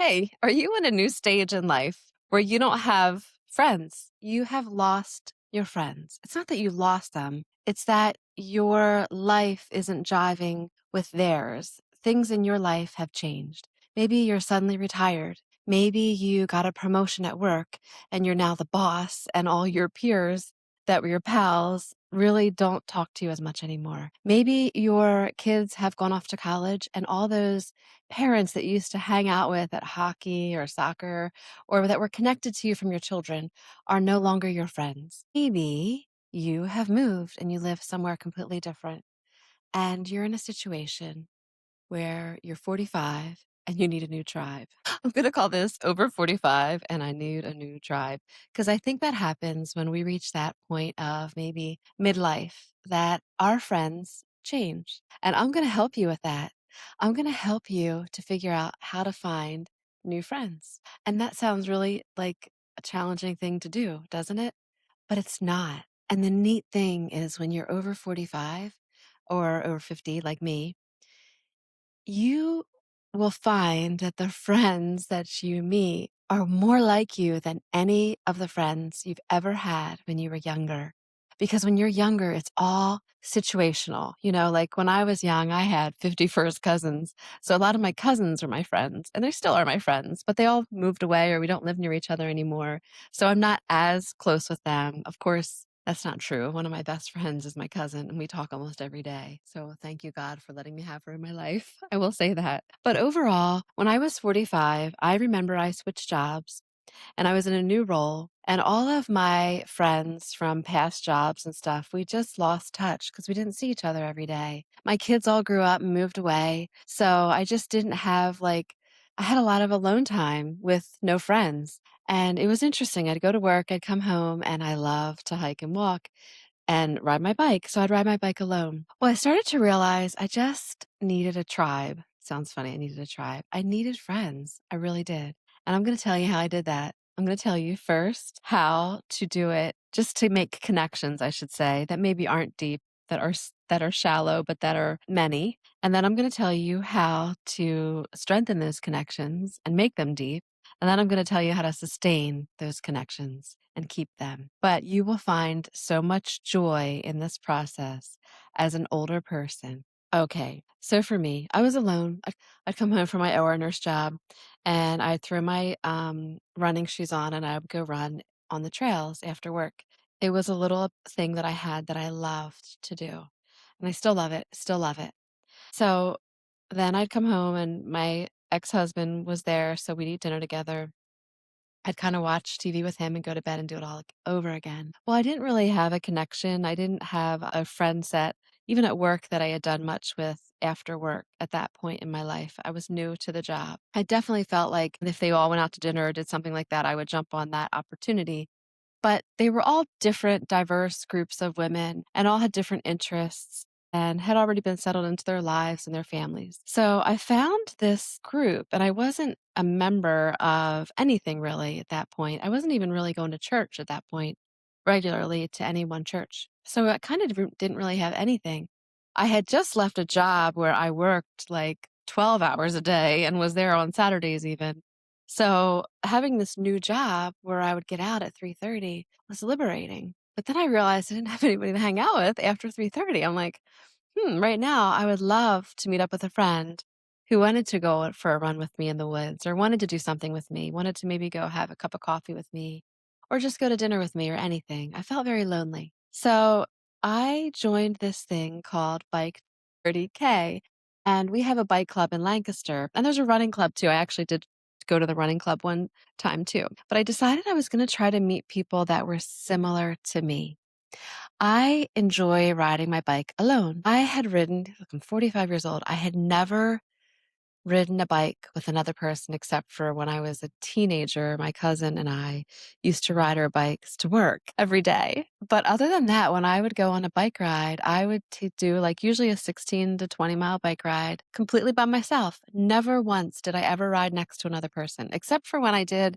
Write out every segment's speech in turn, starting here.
Hey, are you in a new stage in life where you don't have friends? You have lost your friends. It's not that you lost them, it's that your life isn't jiving with theirs. Things in your life have changed. Maybe you're suddenly retired. Maybe you got a promotion at work and you're now the boss, and all your peers that were your pals really don't talk to you as much anymore. Maybe your kids have gone off to college and all those parents that you used to hang out with at hockey or soccer or that were connected to you from your children are no longer your friends. Maybe you have moved and you live somewhere completely different and you're in a situation where you're 45 and you need a new tribe. I'm going to call this over 45 and I need a new tribe because I think that happens when we reach that point of maybe midlife that our friends change. And I'm going to help you with that. I'm going to help you to figure out how to find new friends. And that sounds really like a challenging thing to do, doesn't it? But it's not. And the neat thing is when you're over 45 or over 50, like me, you will find that the friends that you meet are more like you than any of the friends you've ever had when you were younger. Because when you're younger, it's all situational. Like when I was young, I had 51st cousins. So a lot of my cousins were my friends, and they still are my friends, but they all moved away or we don't live near each other anymore. So I'm not as close with them. Of course, that's not true. One of my best friends is my cousin, and we talk almost every day. So thank you, God, for letting me have her in my life. I will say that. But overall, when I was 45, I remember I switched jobs and I was in a new role. And all of my friends from past jobs and stuff, we just lost touch because we didn't see each other every day. My kids all grew up and moved away. So I just didn't have I had a lot of alone time with no friends. And it was interesting. I'd go to work, I'd come home, and I love to hike and walk and ride my bike. So I'd ride my bike alone. Well, I started to realize I just needed a tribe. Sounds funny. I needed a tribe. I needed friends. I really did. And I'm going to tell you how I did that. I'm going to tell you first how to do it, just to make connections, I should say, that maybe aren't deep, that are shallow, but that are many. And then I'm going to tell you how to strengthen those connections and make them deep. And then I'm going to tell you how to sustain those connections and keep them. But you will find so much joy in this process as an older person. Okay, so for me, I was alone. I'd come home from my OR nurse job and I'd throw my running shoes on and I would go run on the trails after work. It was a little thing that I had that I loved to do. And I still love it, still love it. So then I'd come home and my ex-husband was there, so we'd eat dinner together. I'd kinda watch TV with him and go to bed and do it all over again. Well, I didn't really have a connection. I didn't have a friend set, even at work, that I had done much with after work at that point in my life. I was new to the job. I definitely felt like if they all went out to dinner or did something like that, I would jump on that opportunity. But they were all different, diverse groups of women and all had different interests and had already been settled into their lives and their families. So I found this group, and I wasn't a member of anything really at that point. I wasn't even really going to church at that point regularly to any one church. So I kind of didn't really have anything. I had just left a job where I worked like 12 hours a day and was there on Saturdays even. So having this new job where I would get out at 3:30 was liberating. But then I realized I didn't have anybody to hang out with after 3:30. I'm like, right now I would love to meet up with a friend who wanted to go for a run with me in the woods or wanted to do something with me, wanted to maybe go have a cup of coffee with me or just go to dinner with me or anything. I felt very lonely. So I joined this thing called Bike 30K. And we have a bike club in Lancaster. And there's a running club too. I actually did go to the running club one time too. But I decided I was going to try to meet people that were similar to me. I enjoy riding my bike alone. I had ridden, look, I'm 45 years old. I had never ridden a bike with another person except for when I was a teenager. My cousin and I used to ride our bikes to work every day. But other than that, when I would go on a bike ride, I would do like usually a 16 to 20-mile bike ride completely by myself. Never once did I ever ride next to another person, except for when I did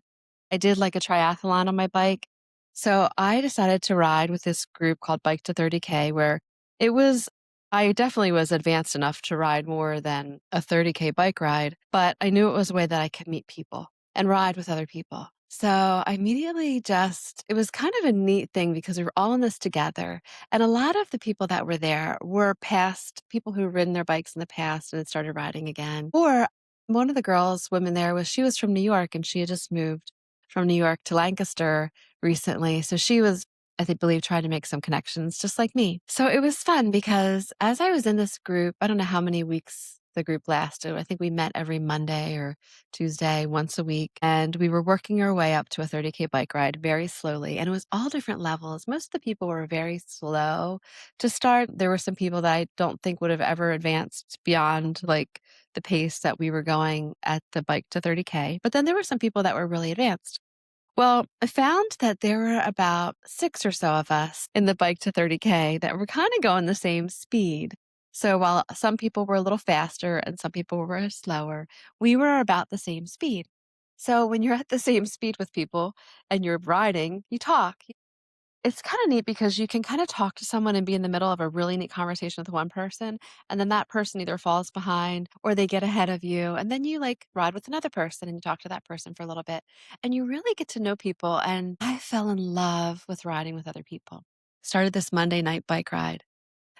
like a triathlon on my bike. So I decided to ride with this group called Bike to 30K, where it was I definitely was advanced enough to ride more than a 30K bike ride, but I knew it was a way that I could meet people and ride with other people. So I immediately just, it was kind of a neat thing because we were all in this together. And a lot of the people that were there were past people who had ridden their bikes in the past and had started riding again. Or one of the girls, women there, she was from New York and she had just moved from New York to Lancaster recently. So she was, I think, believe, trying to make some connections just like me. So it was fun because as I was in this group, I don't know how many weeks the group lasted. I think we met every Monday or Tuesday, once a week, and we were working our way up to a 30K bike ride very slowly. And it was all different levels. Most of the people were very slow to start. There were some people that I don't think would have ever advanced beyond like the pace that we were going at the bike to 30K. But then there were some people that were really advanced. Well, I found that there were about 6 or so of us in the bike to 30K that were kind of going the same speed. So while some people were a little faster and some people were slower, we were about the same speed. So when you're at the same speed with people and you're riding, you talk. It's kinda neat because you can kinda talk to someone and be in the middle of a really neat conversation with one person, and then that person either falls behind or they get ahead of you, and then you, like, ride with another person and you talk to that person for a little bit, and you really get to know people, and I fell in love with riding with other people. Started this Monday night bike ride.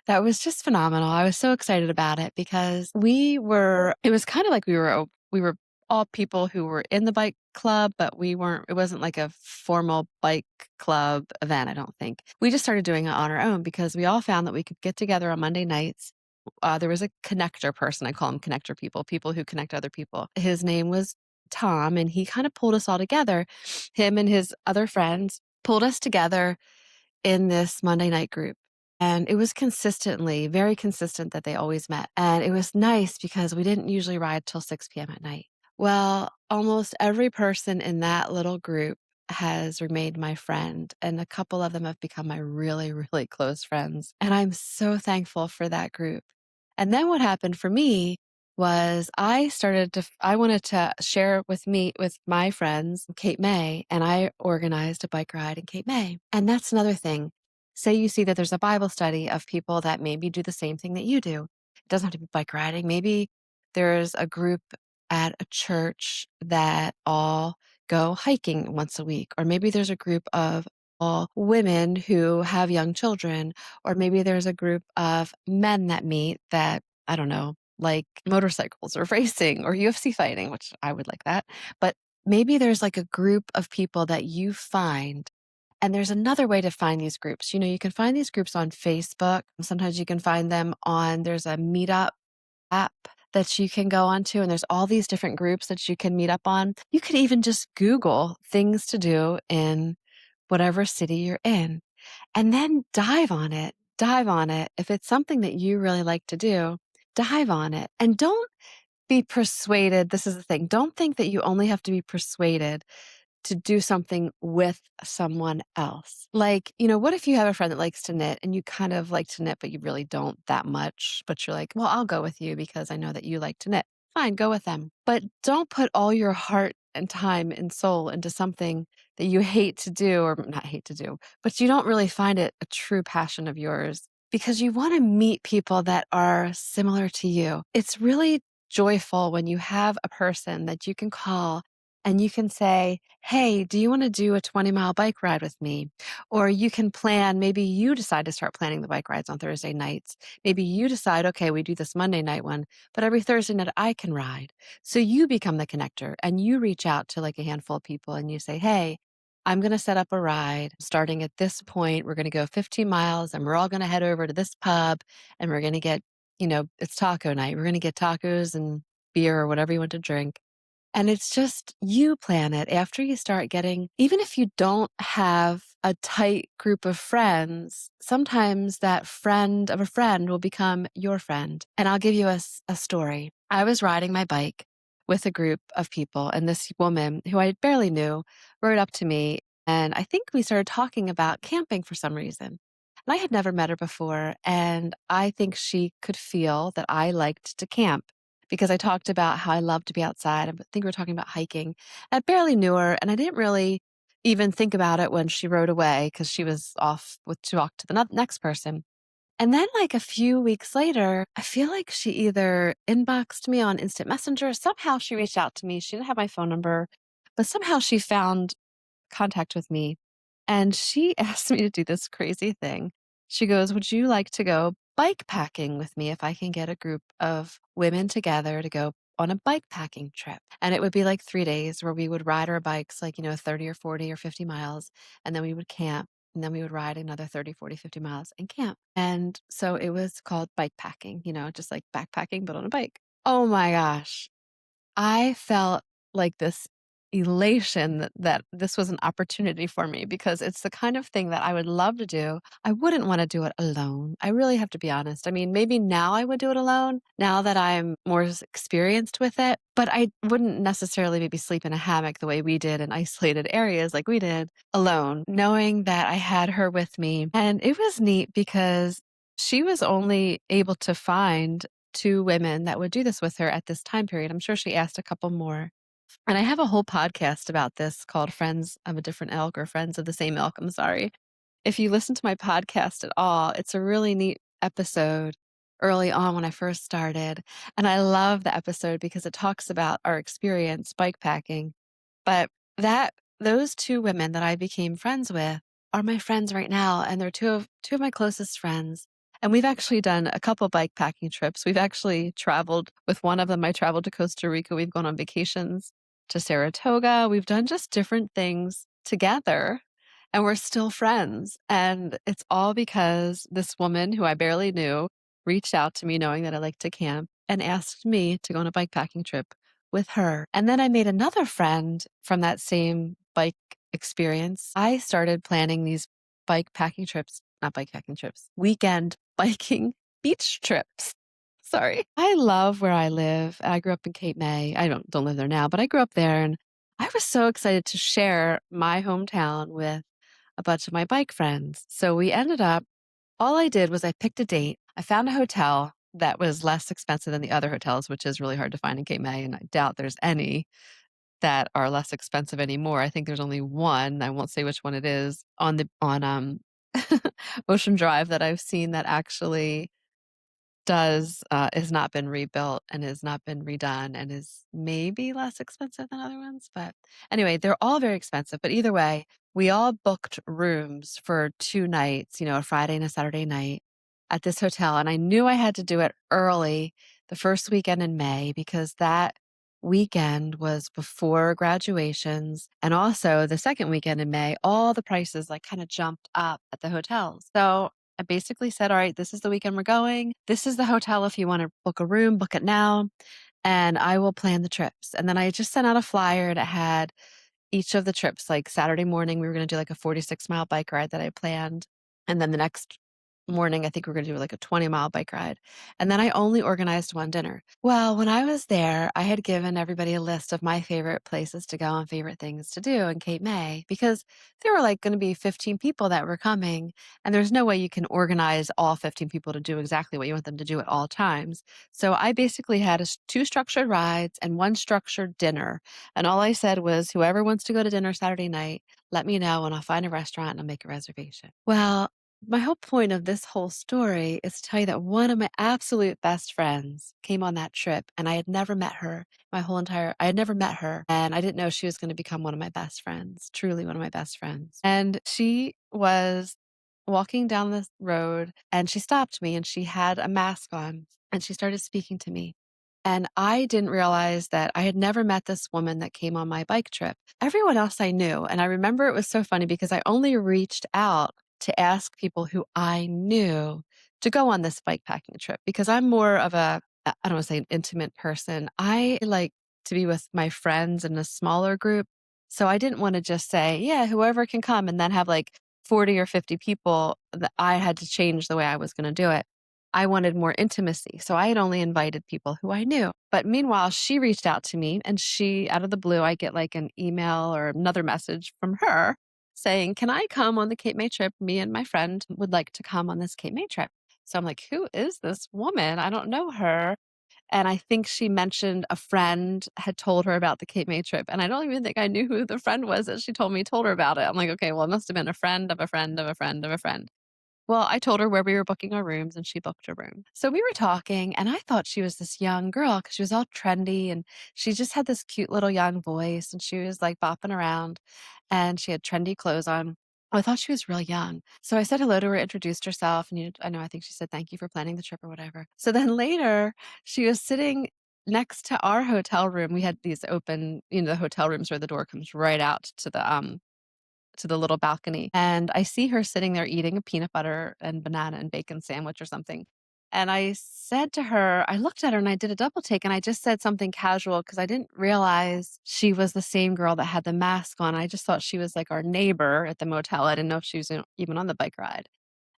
That was just phenomenal. I was so excited about it because it was kinda like we were all people who were in the bike club, but it wasn't like a formal bike club event, I don't think. We just started doing it on our own because we all found that we could get together on Monday nights. There was a connector person, I call them connector people, people who connect other people. His name was Tom, and he kinda pulled us all together. Him and his other friends pulled us together in this Monday night group. And it was consistently, very consistent that they always met. And it was nice because we didn't usually ride till 6 p.m. at night. Well, almost every person in that little group has remained my friend, and a couple of them have become my really, really close friends. And I'm so thankful for that group. And then what happened for me was I wanted to share with my friends, Cape May, and I organized a bike ride in Cape May. And that's another thing. Say you see that there's a Bible study of people that maybe do the same thing that you do. It doesn't have to be bike riding. Maybe there's a group at a church that all go hiking once a week, or maybe there's a group of all women who have young children, or maybe there's a group of men that meet that, I don't know, like motorcycles or racing or UFC fighting, which I would like that. But maybe there's like a group of people that you find. And there's another way to find these groups. You know, you can find these groups on Facebook. Sometimes you can find them there's a meetup app that you can go onto, and there's all these different groups that you can meet up on. You could even just Google things to do in whatever city you're in, and then dive on it. Dive on it. If it's something that you really like to do, dive on it. And don't be persuaded. This is the thing. Don't think that you only have to be persuaded to do something with someone else. Like, what if you have a friend that likes to knit and you kind of like to knit, but you really don't that much, but you're like, well, I'll go with you because I know that you like to knit. Fine, go with them. But don't put all your heart and time and soul into something that you hate to do, or not hate to do, but you don't really find it a true passion of yours because you want to meet people that are similar to you. It's really joyful when you have a person that you can call and you can say, hey, do you want to do a 20-mile bike ride with me? Or you can plan, maybe you decide to start planning the bike rides on Thursday nights. Maybe you decide, okay, we do this Monday night one, but every Thursday night I can ride. So you become the connector and you reach out to like a handful of people and you say, hey, I'm going to set up a ride starting at this point. We're going to go 15 miles and we're all going to head over to this pub and we're going to get, it's taco night. We're going to get tacos and beer or whatever you want to drink. And it's just you plan it after you start getting, even if you don't have a tight group of friends, sometimes that friend of a friend will become your friend. And I'll give you a story. I was riding my bike with a group of people, and this woman who I barely knew rode up to me. And I think we started talking about camping for some reason. And I had never met her before. And I think she could feel that I liked to camp because I talked about how I love to be outside. I think we were talking about hiking. I barely knew her, and I didn't really even think about it when she rode away because she was off to talk to the next person. And then, like a few weeks later, I feel like she either inboxed me on Instant Messenger. Somehow she reached out to me. She didn't have my phone number, but somehow she found contact with me. And she asked me to do this crazy thing. She goes, "Would you like to go bike packing with me if I can get a group of women together to go on a bike packing trip?" And it would be like 3 days where we would ride our bikes, like, 30 or 40 or 50 miles, and then we would camp. And then we would ride another 30, 40, 50 miles and camp. And so it was called bike packing, just like backpacking, but on a bike. Oh my gosh. I felt like this elation that this was an opportunity for me because it's the kind of thing that I would love to do. I wouldn't want to do it alone. I really have to be honest. I mean, maybe now I would do it alone, now that I'm more experienced with it, but I wouldn't necessarily maybe sleep in a hammock the way we did in isolated areas like we did alone, knowing that I had her with me. And it was neat because she was only able to find 2 women that would do this with her at this time period. I'm sure she asked a couple more. And I have a whole podcast about this called Friends of a Different Elk or Friends of the Same Elk, I'm sorry. If you listen to my podcast at all, it's a really neat episode early on when I first started. And I love the episode because it talks about our experience bike packing. But that those 2 women that I became friends with are my friends right now, and they're two of my closest friends. And we've actually done a couple bike packing trips. We've actually traveled with one of them. I traveled to Costa Rica. We've gone on vacations to Saratoga. We've done just different things together, and we're still friends. And it's all because this woman who I barely knew reached out to me knowing that I like to camp and asked me to go on a bike packing trip with her. And then I made another friend from that same bike experience. I started planning these bike packing trips, not bike packing trips, weekend biking beach trips. Sorry. I love where I live. I grew up in Cape May. I don't live there now, but I grew up there and I was so excited to share my hometown with a bunch of my bike friends. So we ended up, all I did was I picked a date. I found a hotel that was less expensive than the other hotels, which is really hard to find in Cape May, and I doubt there's any that are less expensive anymore. I think there's only one, I won't say which one it is, on Ocean Drive that I've seen that actually has not been rebuilt and has not been redone and is maybe less expensive than other ones. But anyway, they're all very expensive. But either way, we all booked rooms for 2 nights, a Friday and a Saturday night at this hotel. And I knew I had to do it early the first weekend in May because that weekend was before graduations. And also the second weekend in May, all the prices like kind of jumped up at the hotels. So I basically said, all right, this is the weekend we're going. This is the hotel. If you want to book a room, book it now, and I will plan the trips. And then I just sent out a flyer that had each of the trips. Like Saturday morning, we were going to do like a 46-mile bike ride that I planned. And then the next morning, I think we are going to do like a 20-mile bike ride. And then I only organized one dinner. Well, when I was there, I had given everybody a list of my favorite places to go and favorite things to do in Cape May because there were like going to be 15 people that were coming. And there's no way you can organize all 15 people to do exactly what you want them to do at all times. So I basically had 2 structured rides and 1 structured dinner. And all I said was, whoever wants to go to dinner Saturday night, let me know and I'll find a restaurant and I'll make a reservation. Well, my whole point of this whole story is to tell you that one of my absolute best friends came on that trip and I had never met her I had never met her and I didn't know she was going to become one of my best friends, truly one of my best friends. And she was walking down the road and she stopped me and she had a mask on and she started speaking to me. And I didn't realize that I had never met this woman that came on my bike trip. Everyone else I knew. And I remember it was so funny because I only reached out to ask people who I knew to go on this bike packing trip because I'm more of I don't want to say an intimate person. I like to be with my friends in a smaller group. So I didn't want to just say, yeah, whoever can come and then have like 40 or 50 people that I had to change the way I was going to do it. I wanted more intimacy. So I had only invited people who I knew. But meanwhile, she reached out to me and out of the blue, I get like an email or another message from her saying, can I come on the Cape May trip? Me and my friend would like to come on this Cape May trip. So I'm like, who is this woman? I don't know her. And I think she mentioned a friend had told her about the Cape May trip. And I don't even think I knew who the friend was that she told her about it. I'm like, okay, well, it must have been a friend of a friend of a friend of a friend. Well, I told her where we were booking our rooms and she booked a room. So we were talking and I thought she was this young girl because she was all trendy and she just had this cute little young voice and she was like bopping around and she had trendy clothes on. I thought she was real young. So I said hello to her, introduced herself, and I know I think she said thank you for planning the trip or whatever. So then later she was sitting next to our hotel room. We had these open, the hotel rooms where the door comes right out to the little balcony. And I see her sitting there eating a peanut butter and banana and bacon sandwich or something. And I said to her, I looked at her and I did a double take and I just said something casual because I didn't realize she was the same girl that had the mask on. I just thought she was like our neighbor at the motel. I didn't know if she was even on the bike ride.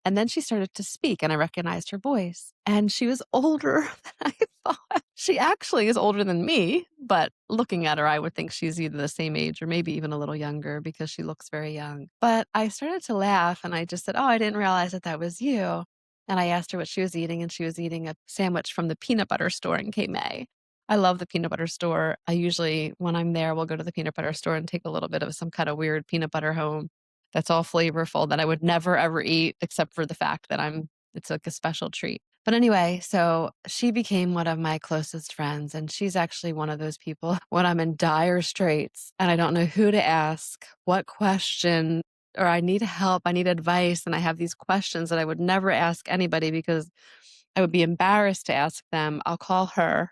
And then she started to speak and I recognized her voice. And she was older than I thought. She actually is older than me, but looking at her, I would think she's either the same age or maybe even a little younger because she looks very young. But I started to laugh and I just said, "Oh, I didn't realize that that was you." And I asked her what she was eating, and she was eating a sandwich from the peanut butter store in May. I love the peanut butter store. I usually, when I'm there, will go to the peanut butter store and take a little bit of some kind of weird peanut butter home that's all flavorful that I would never ever eat except for the fact that it's like a special treat. But anyway, so she became one of my closest friends, and she's actually one of those people when I'm in dire straits and I don't know who to ask, what question, or I need help, I need advice, and I have these questions that I would never ask anybody because I would be embarrassed to ask them. I'll call her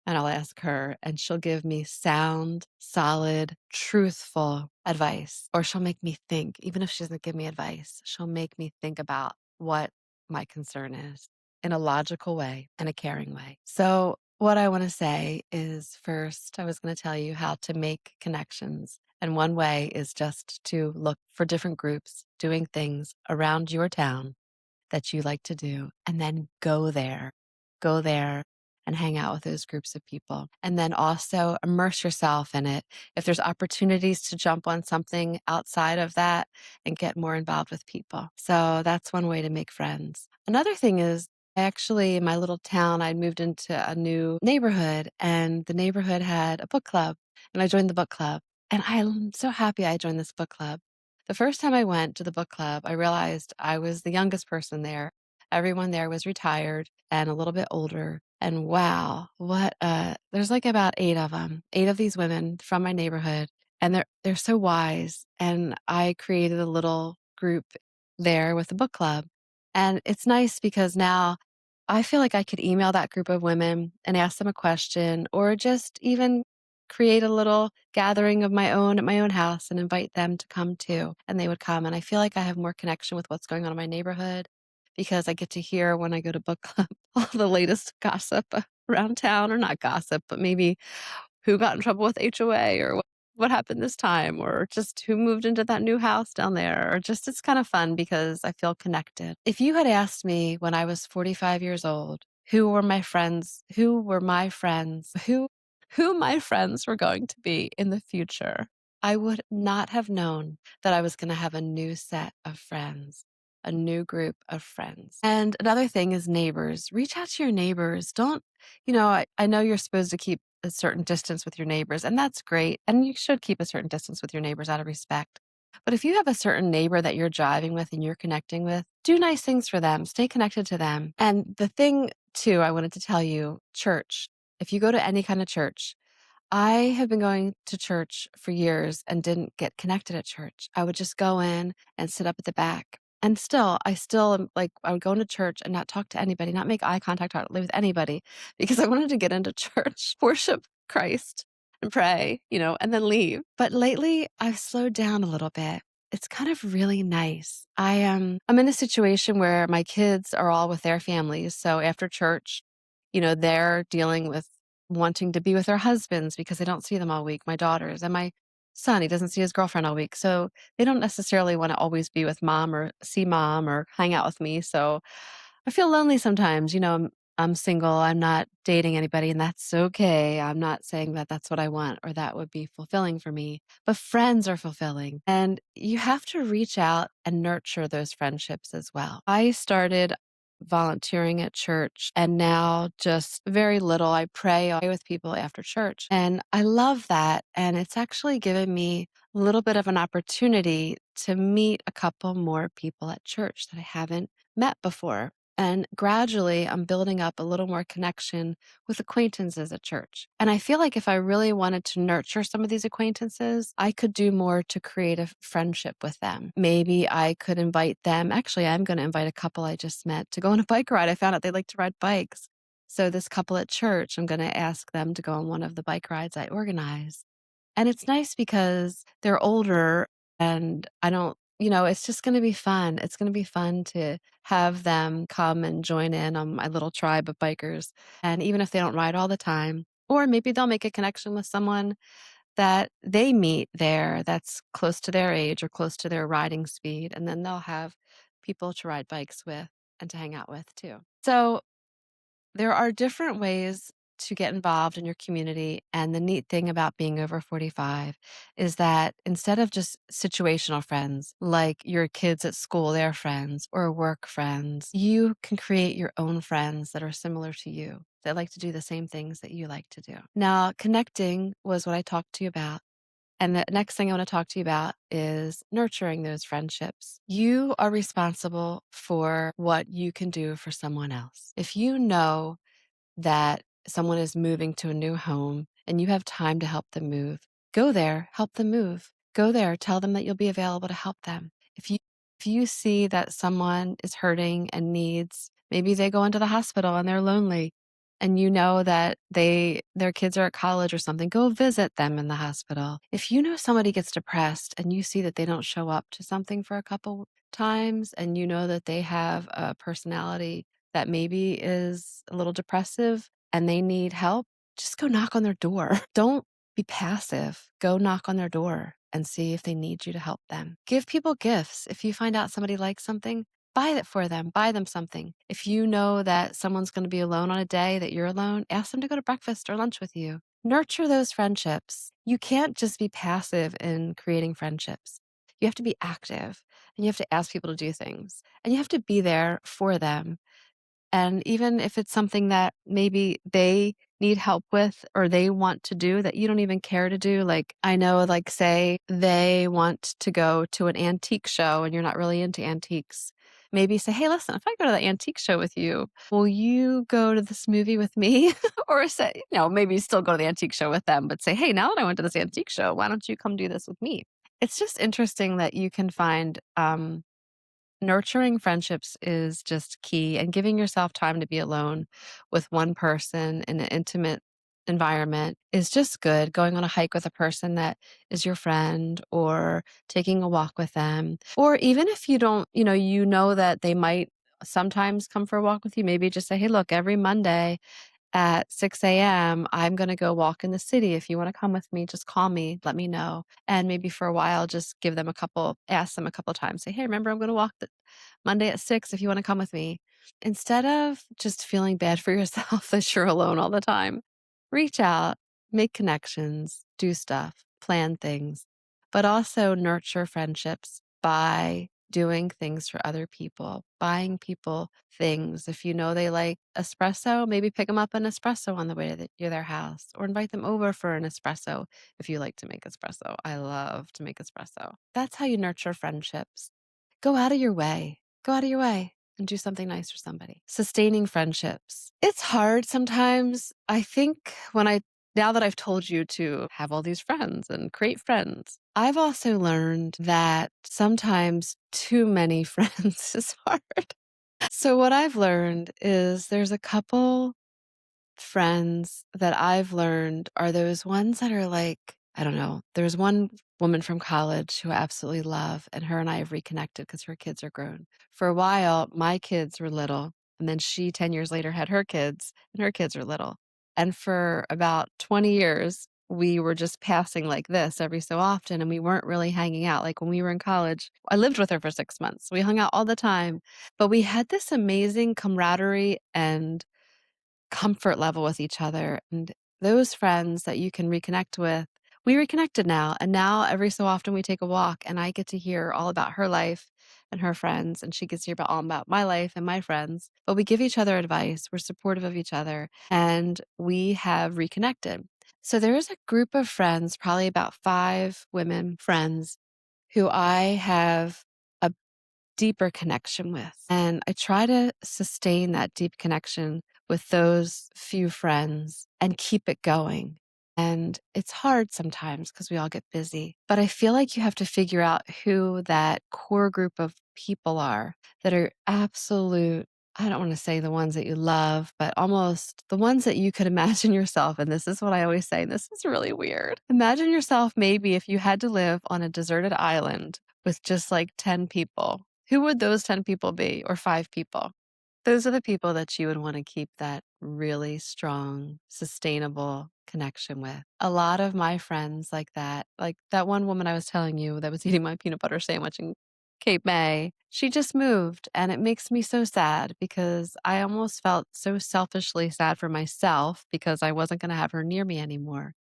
and I'll ask her, and she'll give me sound, solid, truthful advice. Or she'll make me think, even if she doesn't give me advice, she'll make me think about what my concern is in a logical way and a caring way. So, what I want to say is first, I was going to tell you how to make connections. And one way is just to look for different groups doing things around your town that you like to do, and then go there and hang out with those groups of people. And then also immerse yourself in it. If there's opportunities to jump on something outside of that and get more involved with people. So that's one way to make friends. Another thing is, actually, in my little town, I moved into a new neighborhood and the neighborhood had a book club and I joined the book club. And I'm so happy I joined this book club. The first time I went to the book club, I realized I was the youngest person there. Everyone there was retired and a little bit older. And wow, there's like about 8 of them, 8 of these women from my neighborhood, and they're so wise. And I created a little group there with the book club. And it's nice because now I feel like I could email that group of women and ask them a question or just even create a little gathering of my own at my own house and invite them to come too. And they would come. And I feel like I have more connection with what's going on in my neighborhood because I get to hear when I go to book club all the latest gossip around town, or not gossip, but maybe who got in trouble with HOA or what happened this time, or just who moved into that new house down there, or just it's kind of fun because I feel connected. If you had asked me when I was 45 years old, who my friends were going to be in the future, I would not have known that I was going to have a new set of friends, a new group of friends. And another thing is neighbors. Reach out to your neighbors. Don't, I know you're supposed to keep a certain distance with your neighbors, and that's great. And you should keep a certain distance with your neighbors out of respect. But if you have a certain neighbor that you're driving with and you're connecting with, do nice things for them, stay connected to them. And the thing, too, I wanted to tell you, church. If you go to any kind of church, I have been going to church for years and didn't get connected at church. I would just go in and sit up at the back. And I still am like, I would go into church and not talk to anybody, not make eye contact hardly with anybody because I wanted to get into church, worship Christ and pray, and then leave. But lately I've slowed down a little bit. It's kind of really nice. I'm in a situation where my kids are all with their families. So after church, they're dealing with wanting to be with their husbands because they don't see them all week, my daughters, and my son, he doesn't see his girlfriend all week. So they don't necessarily want to always be with mom or see mom or hang out with me. So I feel lonely sometimes. I'm single, I'm not dating anybody, and that's okay. I'm not saying that that's what I want or that would be fulfilling for me, but friends are fulfilling. And you have to reach out and nurture those friendships as well. I started volunteering at church and now just very little. I pray with people after church and I love that. And it's actually given me a little bit of an opportunity to meet a couple more people at church that I haven't met before. And gradually, I'm building up a little more connection with acquaintances at church. And I feel like if I really wanted to nurture some of these acquaintances, I could do more to create a friendship with them. Maybe I could invite them. Actually, I'm going to invite a couple I just met to go on a bike ride. I found out they like to ride bikes. So, this couple at church, I'm going to ask them to go on one of the bike rides I organize. And it's nice because they're older and I don't it's just gonna be fun. It's gonna be fun to have them come and join in on my little tribe of bikers. And even if they don't ride all the time, or maybe they'll make a connection with someone that they meet there that's close to their age or close to their riding speed, and then they'll have people to ride bikes with and to hang out with too. So there are different ways to get involved in your community. And the neat thing about being over 45 is that instead of just situational friends, like your kids at school, their friends, or work friends, you can create your own friends that are similar to you, that like to do the same things that you like to do. Now, connecting was what I talked to you about. And the next thing I want to talk to you about is nurturing those friendships. You are responsible for what you can do for someone else. If you know that someone is moving to a new home and you have time to help them move, go there, help them move. Go there, tell them that you'll be available to help them. If you see that someone is hurting and needs, maybe they go into the hospital and they're lonely and you know that their kids are at college or something, go visit them in the hospital. If you know somebody gets depressed and you see that they don't show up to something for a couple times and you know that they have a personality that maybe is a little depressive and they need help, just go knock on their door. Don't be passive. Go knock on their door and see if they need you to help them. Give people gifts. If you find out somebody likes something, buy it for them. Buy them something. If you know that someone's going to be alone on a day that you're alone, ask them to go to breakfast or lunch with you. Nurture those friendships. You can't just be passive in creating friendships. You have to be active and you have to ask people to do things and you have to be there for them. And even if it's something that maybe they need help with or they want to do that you don't even care to do, like I know, like say they want to go to an antique show and you're not really into antiques. Maybe say, hey, listen, if I go to the antique show with you, will you go to this movie with me? Or say, maybe still go to the antique show with them, but say, hey, now that I went to this antique show, why don't you come do this with me? It's just interesting that you can find nurturing friendships is just key, and giving yourself time to be alone with one person in an intimate environment is just good. Going on a hike with a person that is your friend, or taking a walk with them. Or even if you don't, you know that they might sometimes come for a walk with you, maybe just say, hey, look, every Monday at 6 a.m., I'm going to go walk in the city. If you want to come with me, just call me, let me know. And maybe for a while, just ask them a couple times, say, hey, remember, I'm going to walk the Monday at 6 if you want to come with me. Instead of just feeling bad for yourself that you're alone all the time, reach out, make connections, do stuff, plan things, but also nurture friendships by doing things for other people, buying people things. If you know they like espresso, maybe pick them up an espresso on the way to their house, or invite them over for an espresso if you like to make espresso. I love to make espresso. That's how you nurture friendships. Go out of your way. Go out of your way and do something nice for somebody. Sustaining friendships. It's hard sometimes. I think now that I've told you to have all these friends and create friends, I've also learned that sometimes too many friends is hard. So what I've learned is there's a couple friends that I've learned are those ones that are like, I don't know. There's one woman from college who I absolutely love, and her and I have reconnected because her kids are grown. For a while, my kids were little, and then she, 10 years later, had her kids, and her kids are little. And for about 20 years, we were just passing like this every so often, and we weren't really hanging out. Like when we were in college, I lived with her for 6 months. We hung out all the time, but we had this amazing camaraderie and comfort level with each other. And those friends that you can reconnect with, we reconnected now. And now every so often we take a walk and I get to hear all about her life and her friends. And she gets to hear all about my life and my friends. But we give each other advice. We're supportive of each other and we have reconnected. So there is a group of friends, probably about 5 women friends, who I have deeper connection with. And I try to sustain that deep connection with those few friends and keep it going. And it's hard sometimes because we all get busy. But I feel like you have to figure out who that core group of people are that are absolute. I don't want to say the ones that you love, but almost the ones that you could imagine yourself. And this is what I always say, and this is really weird. Imagine yourself maybe if you had to live on a deserted island with just like 10 people. Who would those 10 people be, or 5 people? Those are the people that you would want to keep that really strong, sustainable connection with. A lot of my friends like that one woman I was telling you that was eating my peanut butter sandwich in Cape May, she just moved. And it makes me so sad because I almost felt so selfishly sad for myself because I wasn't going to have her near me anymore.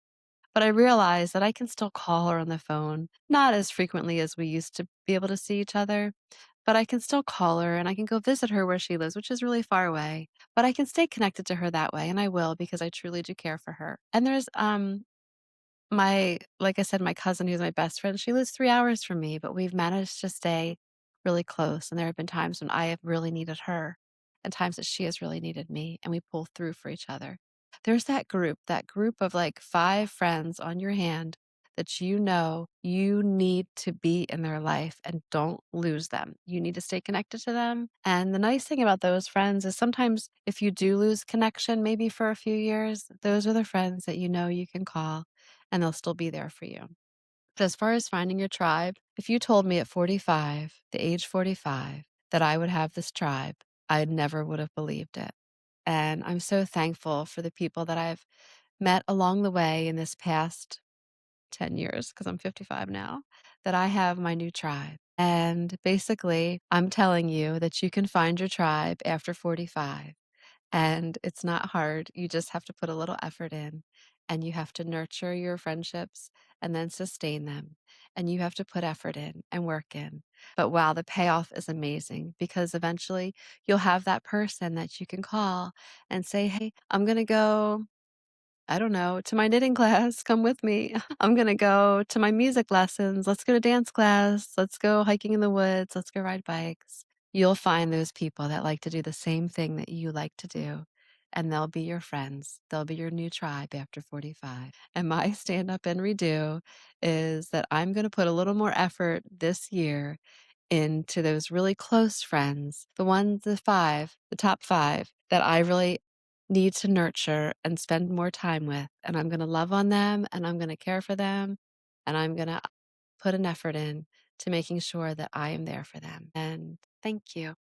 But I realized that I can still call her on the phone, not as frequently as we used to be able to see each other, but I can still call her and I can go visit her where she lives, which is really far away. But I can stay connected to her that way, and I will because I truly do care for her. And there's my like I said, my cousin who's my best friend, she lives 3 hours from me, but we've managed to stay really close, and there have been times when I have really needed her and times that she has really needed me, and we pull through for each other. There's that group of, like, 5 friends on your hand that you know you need to be in their life and don't lose them. You need to stay connected to them, and the nice thing about those friends is sometimes if you do lose connection maybe for a few years, those are the friends that you know you can call and they'll still be there for you. But as far as finding your tribe, if you told me at 45, the age 45, that I would have this tribe, I never would have believed it. And I'm so thankful for the people that I've met along the way in this past 10 years, because I'm 55 now, that I have my new tribe. And basically, I'm telling you that you can find your tribe after 45. And it's not hard. You just have to put a little effort in and you have to nurture your friendships and then sustain them. And you have to put effort in and work in. But wow, the payoff is amazing because eventually you'll have that person that you can call and say, hey, I'm going to go, I don't know, to my knitting class. Come with me. I'm going to go to my music lessons. Let's go to dance class. Let's go hiking in the woods. Let's go ride bikes. You'll find those people that like to do the same thing that you like to do, and they'll be your friends. They'll be your new tribe after 45. And my stand up and redo is that I'm going to put a little more effort this year into those really close friends, the top 5 that I really need to nurture and spend more time with. And I'm going to love on them and I'm going to care for them and I'm going to put an effort in to making sure that I am there for them. And thank you.